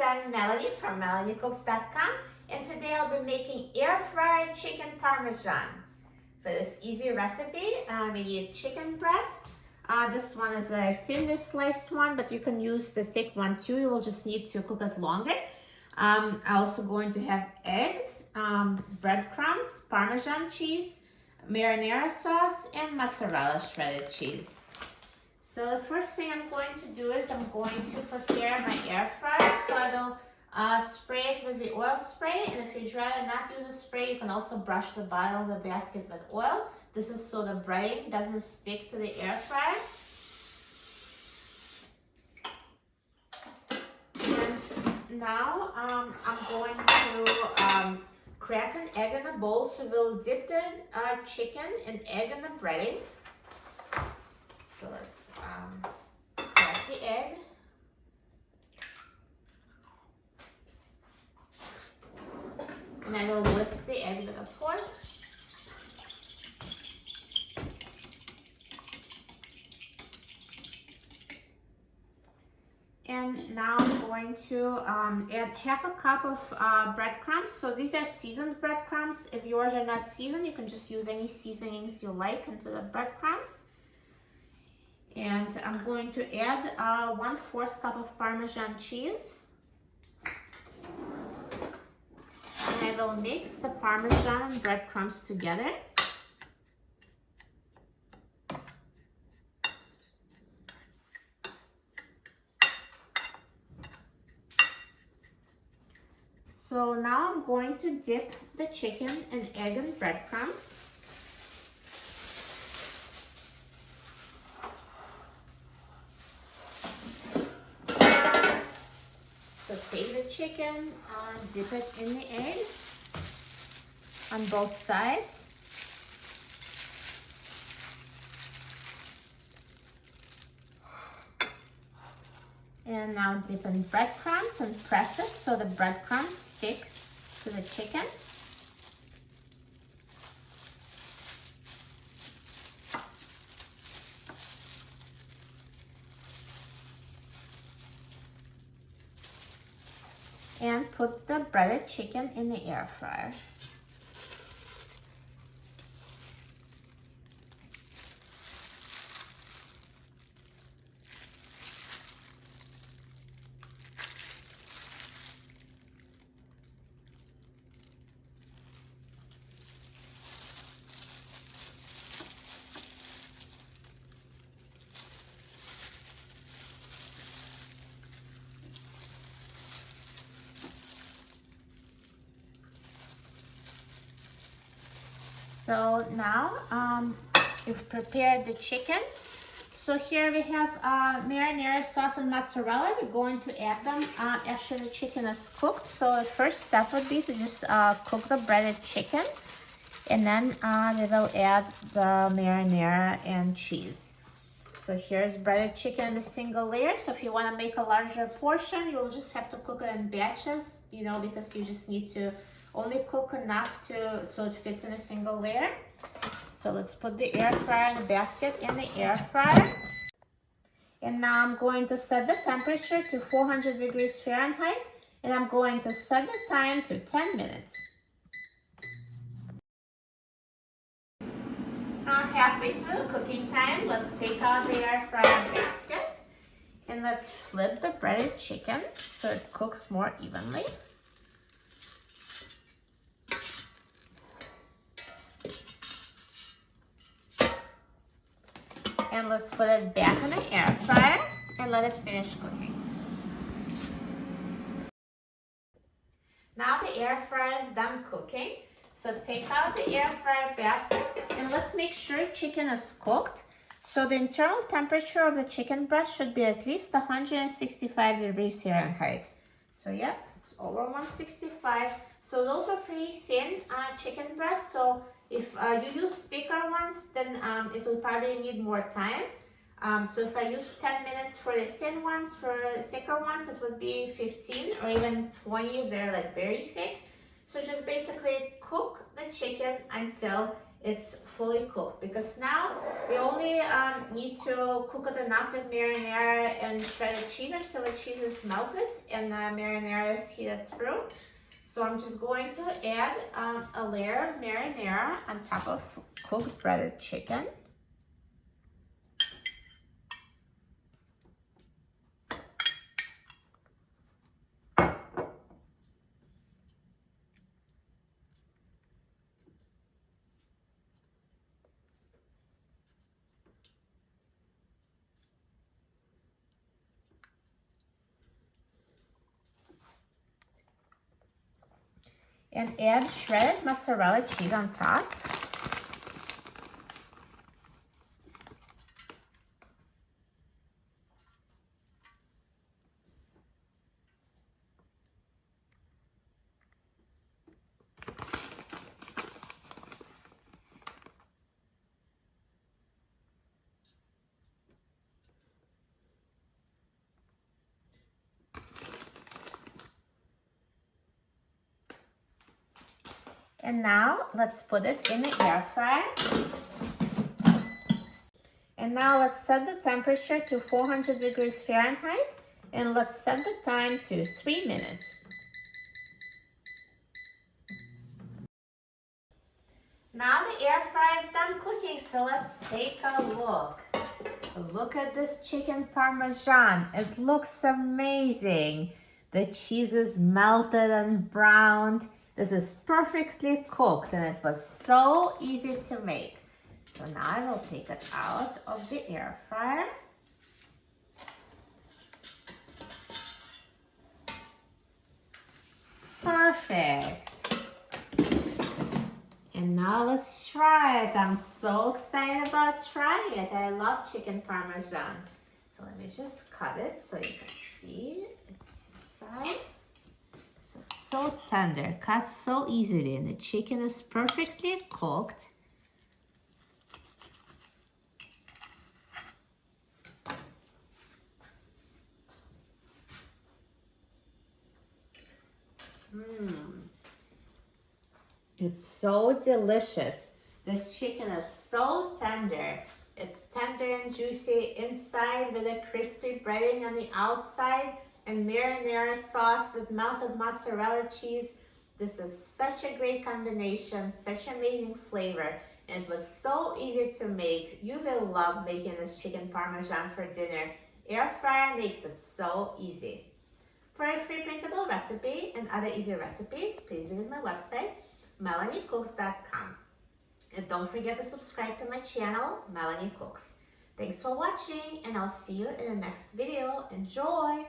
I'm Melanie from MelanieCooks.com, and today I'll be making air fried chicken parmesan. For this easy recipe, we need chicken breast. This one is a thinly sliced one, but you can use the thick one too. You will just need to cook it longer. I'm also going to have eggs, breadcrumbs, Parmesan cheese, marinara sauce, and mozzarella shredded cheese. So the first thing I'm going to do is I'm going to prepare my air fryer. So I will spray it with the oil spray, and if you'd rather not use a spray, you can also brush the bottom of the basket with oil. This is so the breading doesn't stick to the air fryer. And now I'm going to crack an egg in a bowl. So we'll dip the chicken and egg in the breading. So let's crack the egg. And I will whisk the egg with a fork. And now I'm going to add half a cup of breadcrumbs. So these are seasoned breadcrumbs. If yours are not seasoned, you can just use any seasonings you like into the breadcrumbs. And I'm going to add 1/4 cup of Parmesan cheese. And I will mix the Parmesan and breadcrumbs together. So now I'm going to dip the chicken in egg and breadcrumbs. So take the chicken, dip it in the egg on both sides. And now dip in breadcrumbs and press it so the breadcrumbs stick to the chicken. And put the breaded chicken in the air fryer. So now you've prepared the chicken. So here we have marinara sauce and mozzarella. We're going to add them after the chicken is cooked. So the first step would be to just cook the breaded chicken, and then we will add the marinara and cheese. So here's breaded chicken in a single layer. So if you want to make a larger portion, you'll just have to cook it in batches, you know, because you just need to only cook enough so it fits in a single layer. So let's put the air fryer in the basket in the air fryer. And now I'm going to set the temperature to 400 degrees Fahrenheit, and I'm going to set the time to 10 minutes. Now halfway through cooking time, let's take out the air fryer basket and let's flip the breaded chicken so it cooks more evenly. And let's put it back in the air fryer and let it finish cooking. Now the air fryer is done cooking. So take out the air fryer basket and let's make sure chicken is cooked. So the internal temperature of the chicken breast should be at least 165 degrees Fahrenheit. So yeah, it's over 165. So those are pretty thin chicken breasts. So if you use thicker ones, then it will probably need more time. So if I use 10 minutes for the thin ones, for thicker ones, it would be 15 or even 20 if they're like very thick. So just basically cook the chicken until it's fully cooked, because now we only need to cook it enough with marinara and shredded cheese until the cheese is melted and the marinara is heated through. So I'm just going to add a layer of marinara on top of cooked breaded chicken. And add shredded mozzarella cheese on top. And now let's put it in the air fryer. And now let's set the temperature to 400 degrees Fahrenheit, and let's set the time to 3 minutes. Now the air fryer is done cooking, so let's take a look. Look at this chicken Parmesan. It looks amazing. The cheese is melted and browned. This is perfectly cooked, and it was so easy to make. So now I will take it out of the air fryer. Perfect. And now let's try it. I'm so excited about trying it. I love chicken Parmesan. So let me just cut it so you can see it inside. So it's so tender, cut so easily, and the chicken is perfectly cooked. It's so delicious. This chicken is so tender. It's tender and juicy inside with a crispy breading on the outside and marinara sauce with melted mozzarella cheese. This is such a great combination, such amazing flavor, and it was so easy to make. You will love making this chicken Parmesan for dinner. Air fryer makes it so easy. For a free printable recipe and other easy recipes, please visit my website, melaniecooks.com. And don't forget to subscribe to my channel, Melanie Cooks. Thanks for watching, and I'll see you in the next video. Enjoy!